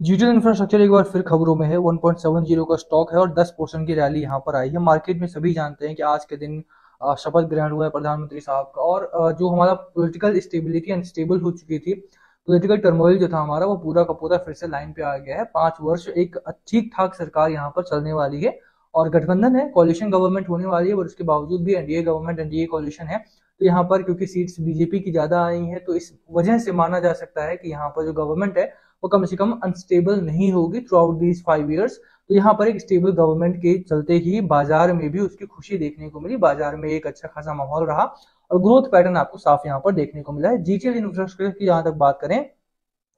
Digital infrastructure एक बार फिर खबरों में है। 1.70 का स्टॉक है और 10% की रैली यहाँ पर आई है। मार्केट में सभी जानते हैं कि आज के दिन शपथ ग्रहण हुआ है प्रधानमंत्री साहब का, और जो हमारा पॉलिटिकल स्टेबिलिटी अनस्टेबल हो चुकी थी, पॉलिटिकल टर्मोइल जो था हमारा, वो पूरा का पूरा फिर से लाइन पे आ गया है। 5 वर्ष एक ठीक ठाक सरकार यहाँ पर चलने वाली है और गठबंधन है, कॉलिशन गवर्नमेंट होने वाली है, बट उसके बावजूद भी एनडीए गवर्नमेंट, एनडीए कॉलिशन है। तो यहाँ पर क्योंकि सीट्स बीजेपी की ज्यादा आई हैं, तो इस वजह से माना जा सकता है कि यहाँ पर जो गवर्नमेंट है वो कम से कम अनस्टेबल नहीं होगी थ्रू आउट दीज 5 ईयर्स। तो यहाँ पर एक स्टेबल गवर्नमेंट के चलते ही बाजार में भी उसकी खुशी देखने को मिली, बाजार में एक अच्छा खासा माहौल रहा और ग्रोथ पैटर्न आपको साफ यहाँ पर देखने को मिला है। जीटीएल इंफ्रास्ट्रक्चर की जहां तक बात करें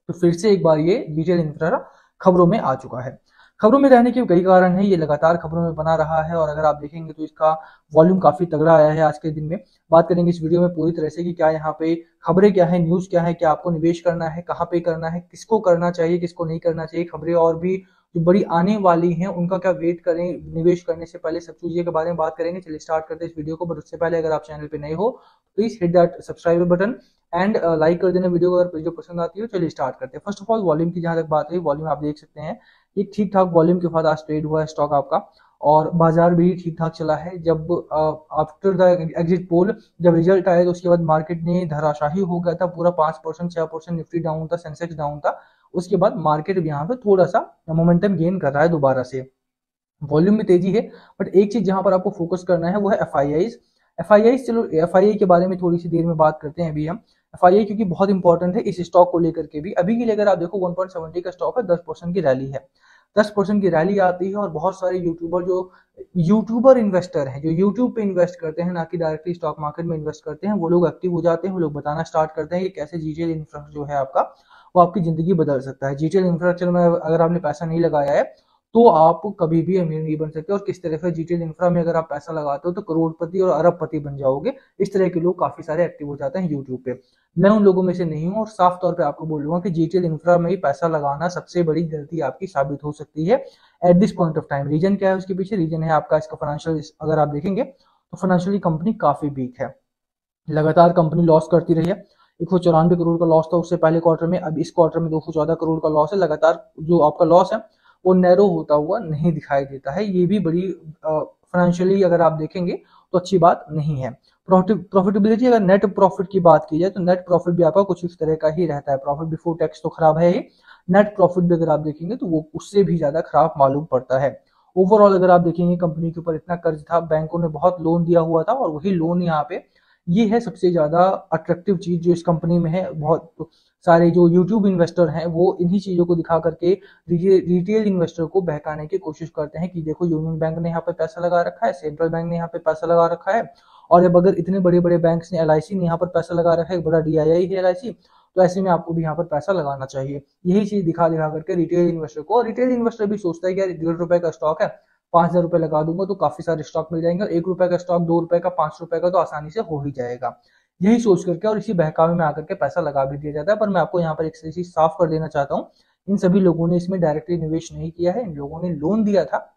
तो फिर से एक बार ये डिजिटल इंफ्रा खबरों में आ चुका है। खबरों में रहने के कई कारण हैं, ये लगातार खबरों में बना रहा है और अगर आप देखेंगे तो इसका वॉल्यूम काफी तगड़ा आया है आज के दिन में। बात करेंगे इस वीडियो में पूरी तरह से कि क्या यहाँ पे खबरें क्या है, न्यूज क्या है, क्या आपको निवेश करना है, कहाँ पे करना है, किसको करना चाहिए, किसको नहीं करना चाहिए, खबरें और भी जो बड़ी आने वाली हैं उनका क्या वेट करें निवेश करने से पहले, सब चीजों के बारे में बात करेंगे। चलिए स्टार्ट करते हैं इस वीडियो को, बट उससे पहले अगर आप चैनल पे नए हो please hit that subscribe button and like कर देना वीडियो को अगर वीडियो पसंद आती है। चलिए स्टार्ट करते हैं। फर्स्ट ऑफ ऑल वॉल्यूम की जहां तक बात है, वॉल्यूम आप देख सकते हैं एक ठीक ठाक वॉल्यूम के बाद आज ट्रेड हुआ है स्टॉक आपका, और बाजार भी ठीक ठाक चला है। जब आफ्टर द एग्जिट पोल जब रिजल्ट आया तो उसके बाद मार्केट ने धराशाही हो गया था, पूरा 5% 6% निफ्टी डाउन था, सेंसेक्स डाउन था। उसके बाद मार्केट भी यहाँ पे थोड़ा सा मोमेंटम गेन कर रहा है दोबारा से, वॉल्यूम में तेजी है। बट एक चीज जहां पर आपको फोकस करना है वो है एफआईआईज। एफआईआईज, चलो एफआईआई के बारे में थोड़ी सी देर में बात करते हैं अभी हम। एफआईआई क्योंकि बहुत इंपॉर्टेंट है इस स्टॉक को लेकर के भी। अभी के लिए अगर आप देखो 1.70 का स्टॉक है, 10% की रैली है, 10% की रैली आती है और बहुत सारे यूट्यूबर इन्वेस्टर हैं जो यूट्यूब पे इन्वेस्ट करते हैं, ना कि डायरेक्टली स्टॉक मार्केट में इन्वेस्ट करते हैं, वो लोग एक्टिव हो जाते हैं, वो लोग बताना स्टार्ट करते हैं कि कैसे जीटीएल इंफ्रास्ट्रक्चर जो है आपका वो आपकी जिंदगी बदल सकता है। जीटीएल इंफ्रास्ट्रक्चर में अगर आपने पैसा नहीं लगाया है तो आप कभी भी अमीर नहीं बन सकते, और किस तरह से जीटीएल इंफ्रा में अगर आप पैसा लगाते हो तो करोड़पति और अरबपति बन जाओगे। इस तरह के लोग काफी सारे एक्टिव हो जाते हैं यूट्यूब पे। मैं उन लोगों में से नहीं हूं और साफ तौर पे आपको बोलूंगा कि जीटीएल इंफ्रा में ही पैसा लगाना सबसे बड़ी गलती आपकी साबित हो सकती है at this point of time. Reason क्या है उसके पीछे? रीजन है आपका इसका फाइनेंशियल। अगर आप देखेंगे तो फाइनेंशियली कंपनी काफी वीक है, लगातार कंपनी लॉस करती रही है। 194 करोड़ का लॉस था उससे पहले क्वार्टर में, अब इस क्वार्टर में 214 करोड़ का लॉस है। लगातार जो आपका लॉस है वो नैरो होता हुआ नहीं दिखाई देता है, ये भी बड़ी फाइनेंशियली अगर आप देखेंगे तो अच्छी बात नहीं है। प्रॉफिटेबिलिटी, अगर नेट प्रॉफिट की बात की जाए तो नेट प्रॉफिट भी आपका कुछ इस तरह का ही रहता है। प्रॉफिट बिफोर टैक्स तो खराब है ही, नेट प्रॉफिट भी अगर आप देखेंगे तो वो उससे भी ज्यादा खराब मालूम पड़ता है। ओवरऑल अगर आप देखेंगे कंपनी के ऊपर इतना कर्ज था, बैंकों ने बहुत लोन दिया हुआ था, और वही लोन यहाँ पे ये है सबसे ज्यादा अट्रैक्टिव चीज जो इस कंपनी में है। बहुत सारे जो यूट्यूब इन्वेस्टर हैं वो इन्हीं चीजों को दिखा करके रिटेल इन्वेस्टर को बहकाने की कोशिश करते हैं कि देखो यूनियन बैंक ने यहाँ पे पैसा लगा रखा है, सेंट्रल बैंक ने यहाँ पे पैसा लगा रखा है, और अब अगर इतने बड़े बड़े बैंक ने, एलआईसी ने यहाँ पर पैसा लगा रखा है, बड़ा डीआईआई है एलआईसी, तो ऐसे में आपको भी यहाँ पर पैसा लगाना चाहिए। यही चीज दिखा दिखा करके रिटेल इन्वेस्टर को, और रिटेल इन्वेस्टर भी सोचता है कि यार 1.5 रुपए का स्टॉक है, 5,000 रुपए लगा दूंगा तो काफी सारे स्टॉक मिल जाएंगे, और 1 रुपए का स्टॉक 2 रुपए का 5 रुपए का तो आसानी से हो ही जाएगा। यही सोच करके और इसी बहकावे में आकर के पैसा लगा भी दिया जाता है। पर मैं आपको यहाँ पर एक चीज साफ कर देना चाहता हूँ, इन सभी लोगों ने इसमें डायरेक्टली निवेश नहीं किया है। इन लोगों ने लोन दिया था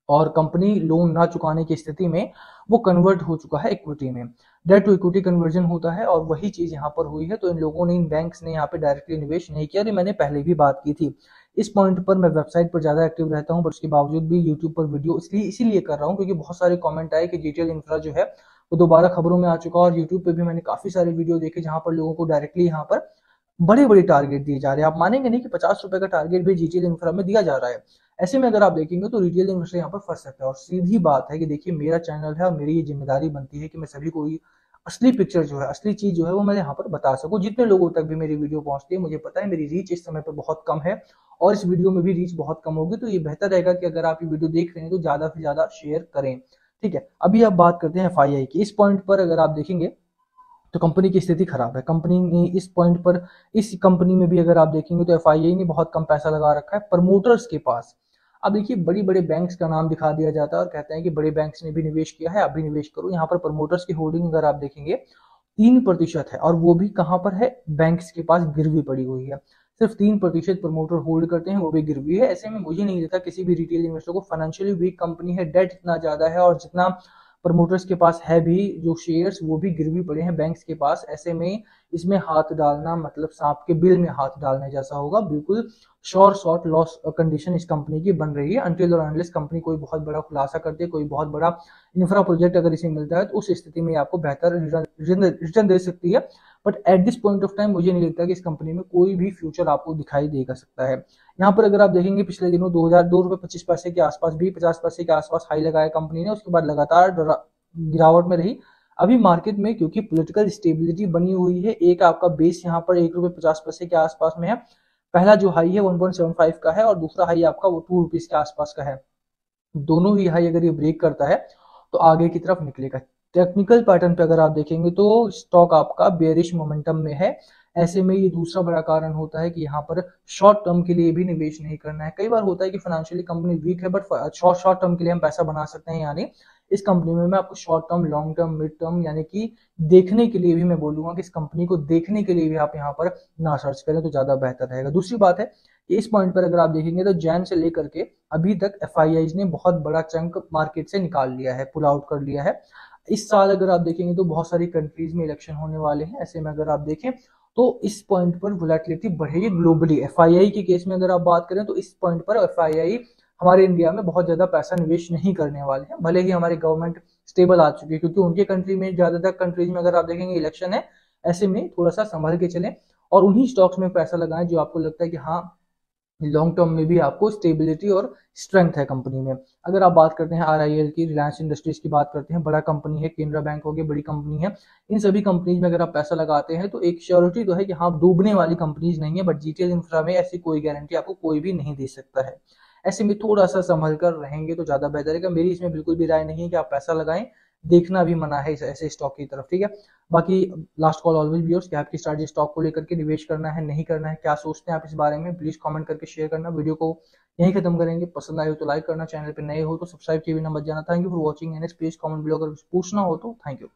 और कंपनी लोन ना चुकाने की स्थिति में वो कन्वर्ट हो चुका है इक्विटी में। डेट टू इक्विटी कन्वर्जन होता है और वही चीज यहाँ पर हुई है। तो इन लोगों ने, इन बैंक्स ने यहाँ पे डायरेक्टली निवेश नहीं किया, और मैंने पहले भी बात की थी। इस पॉइंट पर मैं वेबसाइट पर ज्यादा एक्टिव रहता हूँ, पर उसके बावजूद भी यूट्यूब पर वीडियो इसीलिए कर रहा हूँ क्योंकि बहुत सारे कमेंट आए कि जीटीएल इंफ्रा जो है वो दोबारा खबरों में आ चुका, और यूट्यूब पे भी मैंने काफी सारे वीडियो देखे जहां पर लोगों को डायरेक्टली यहाँ पर बड़े बड़े टारगेट दिए जा रहे हैं। आप मानेंगे नहीं कि 50 रुपए का टारगेट भी जीटीएल इंफ्रा में दिया जा रहा है। ऐसे में अगर आप देखेंगे तो रिटेल इन्वेस्टर यहाँ पर फंस सकता है। और सीधी बात है कि देखिए मेरा चैनल है और मेरी ये जिम्मेदारी बनती है कि मैं सभी को असली पिक्चर जो है, असली चीज जो है वो मैं यहाँ पर बता सकूं। जितने लोगों तक भी मेरी वीडियो पहुंचती है, मुझे पता है मेरी रीच इस समय पर बहुत कम है और इस वीडियो में भी रीच बहुत कम होगी, तो ये बेहतर रहेगा कि अगर आप ये वीडियो देख रहे हैं तो ज्यादा से ज्यादा शेयर करें। ठीक है, अभी आप बात करते हैं एफआईआई की। इस पॉइंट पर अगर आप देखेंगे तो कंपनी की स्थिति खराब है। कंपनी ने इस पॉइंट पर, इस कंपनी में भी अगर आप देखेंगे तो एफआईआई ने बहुत कम पैसा लगा रखा है प्रमोटर्स के पास। अब देखिए बड़ी बड़े बैंक्स का नाम दिखा दिया जाता है और कहते हैं कि बड़े बैंक्स ने भी निवेश किया है, आप भी निवेश करो। यहाँ पर प्रमोटर्स की होल्डिंग अगर आप देखेंगे 3% है, और वो भी कहाँ पर है? बैंक्स के पास गिरवी पड़ी हुई है। सिर्फ 3% प्रमोटर होल्ड करते हैं, वो भी गिरवी है। ऐसे में मुझे नहीं लगता किसी भी रिटेल इन्वेस्टर को, फाइनेंशियली वीक कंपनी है, डेट इतना ज्यादा है और जितना प्रमोटर्स के पास है भी जो शेयर्स वो भी गिरवी पड़े हैं बैंक्स के पास, ऐसे में इसमें हाथ डालना मतलब सांप के बिल में हाथ डालने जैसा होगा। बिल्कुल श्योर शॉर्ट लॉस कंडीशन इस कंपनी की बन रही है अनटिल और अनलेस कंपनी कोई बहुत बड़ा खुलासा करती है, कोई बहुत बड़ा इंफ्रा प्रोजेक्ट अगर इसे मिलता है तो उस स्थिति में आपको बेहतर रिटर्न दे सकती है। But at this point of time मुझे नहीं लगता कि इस कंपनी में कोई भी फ्यूचर आपको दिखाई देगा सकता है। यहाँ पर अगर आप देखेंगे पिछले दिनों 2 रुपए 25 पैसे के आसपास भी 50 पैसे के आसपास हाई लगाया कंपनी ने, उसके बाद लगातार गिरावट में रही। अभी मार्केट में क्योंकि पॉलिटिकल स्टेबिलिटी बनी हुई है, एक आपका बेस यहाँ पर 1 रुपए 50 पैसे के आसपास में है, पहला जो हाई है 1.75 का है और दूसरा हाई आपका वो 2 रुपीज के आसपास का है। दोनों ही हाई अगर ये ब्रेक करता है तो आगे की तरफ निकलेगा। टेक्निकल पैटर्न पे अगर आप देखेंगे तो स्टॉक आपका बेयरिश मोमेंटम में है। ऐसे में ये दूसरा बड़ा कारण होता है कि यहाँ पर शॉर्ट टर्म के लिए भी निवेश नहीं करना है। कई बार होता है कि फाइनेंशियली कंपनी वीक है बट शॉर्ट टर्म के लिए हम पैसा बना सकते हैं, यानी इस कंपनी में मैं आपको short term, long term, mid term यानी कि देखने के लिए भी मैं बोलूंगा कि इस कंपनी को देखने के लिए भी आप यहाँ पर ना सर्च करें तो ज्यादा बेहतर रहेगा। दूसरी बात है कि इस पॉइंट पर अगर आप देखेंगे तो जैन से लेकर के अभी तक एफआईआईज ने बहुत बड़ा चंक मार्केट से निकाल लिया है, पुल आउट कर लिया है। इस साल अगर आप देखेंगे तो बहुत सारी कंट्रीज में इलेक्शन होने वाले हैं। ऐसे में अगर आप देखें तो इस पॉइंट पर वोलेटिलिटी बढ़ेगी ग्लोबली। एफआईआई के केस में अगर आप बात करें तो इस पॉइंट पर एफआईआई हमारे इंडिया में बहुत ज्यादा पैसा निवेश नहीं करने वाले हैं, भले ही हमारी गवर्नमेंट स्टेबल आ चुकी है, क्योंकि उनके कंट्री में ज्यादातर कंट्रीज में अगर आप देखेंगे इलेक्शन है। ऐसे में थोड़ा सा संभल के चलें और उन्हीं स्टॉक्स में पैसा लगाएं जो आपको लगता है कि हाँ लॉन्ग टर्म में भी आपको स्टेबिलिटी और स्ट्रेंथ है कंपनी में। अगर आप बात करते हैं आरआईएल की, रिलायंस इंडस्ट्रीज की बात करते हैं, बड़ा कंपनी है, केनरा बैंक हो गया, बड़ी कंपनी है। इन सभी कंपनीज में अगर आप पैसा लगाते हैं तो एक श्योरिटी तो है कि हाँ डूबने वाली कंपनीज नहीं है, बट जीटीएल इंफ्रा में ऐसी कोई गारंटी आपको कोई भी नहीं दे सकता है। ऐसे में थोड़ा सा संभल कर रहेंगे तो ज्यादा बेहतर है। मेरी इसमें बिल्कुल भी राय नहीं है कि आप पैसा लगाएं, देखना भी मना है ऐसे स्टॉक की तरफ, ठीक है। बाकी लास्ट कॉल ऑलवेज व्यूअर्स कि आपकी स्ट्रैटेजी स्टॉक को लेकर के निवेश करना है नहीं करना है, क्या सोचते हैं आप इस बारे में, प्लीज कमेंट करके शेयर करना। वीडियो को यहीं खत्म करेंगे, पसंद आए हो तो लाइक करना, चैनल पे नए हो तो सब्सक्राइब किए बिना मत जाना। Thank you for watching and please comment below अगर कुछ पूछना हो तो। Thank you.